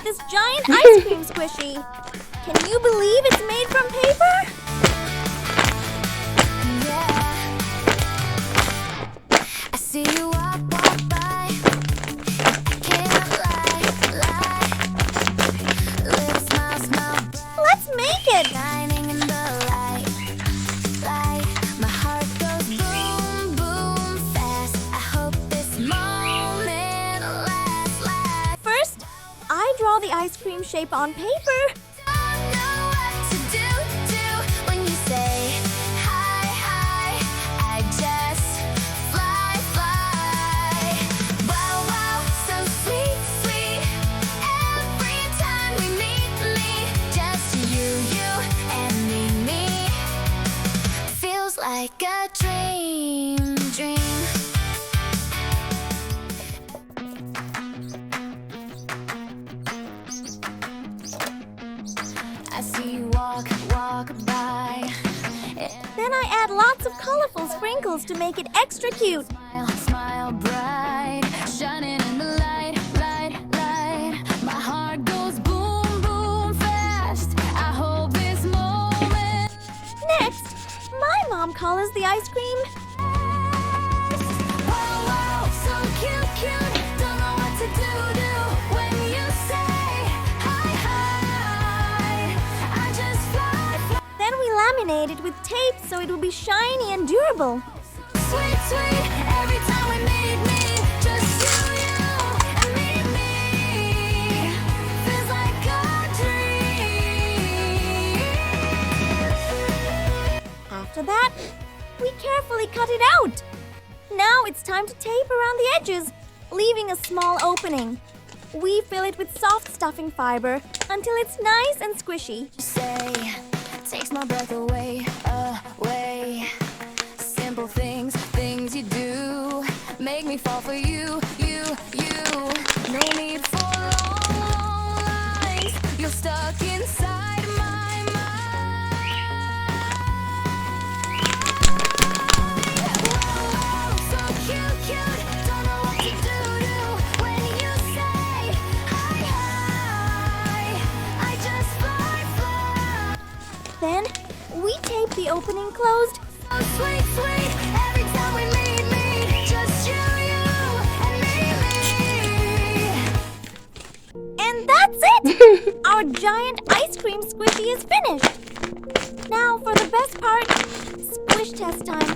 this giant ice cream squishy. Can you believe it's made from paper? I see you walk by. Can't lie. Little smile. Let's make it! Shining in the light. My heart goes boom, boom fast. I hope this moment lasts. First, I draw the ice cream shape on paper. Don't know what to do when you say hi. I just fly. Wow, so sweet. Every time we meet, just you and me. Feels like a dream. I see you walk by. Then I add lots of colorful sprinkles to make it extra cute. Smile bright, shining in the light. My heart goes boom, boom fast. I hope this moment. Next, my mom colors the ice cream. Wow, so cute. Don't know what to do when you say hi. I just fly. Then we laminate it with tape so it will be shiny and durable. Sweet. Every time we meet, just you and me. Feels like a dream. After that, we carefully cut it out. Now it's time to tape around the edges, leaving a small opening. We fill it with soft stuffing fiber until it's nice and squishy. Say, takes my breath away. Simple things you do make me fall for you. No need for long lines. You're stuck inside my mind. Wow, so cute. Don't know what to do when you say hi. I just fly. Then we tape the opening closed. So sweet. Every time we meet, just you and me. And that's it! Our giant ice cream squishy is finished. Now for the best part, squish test time.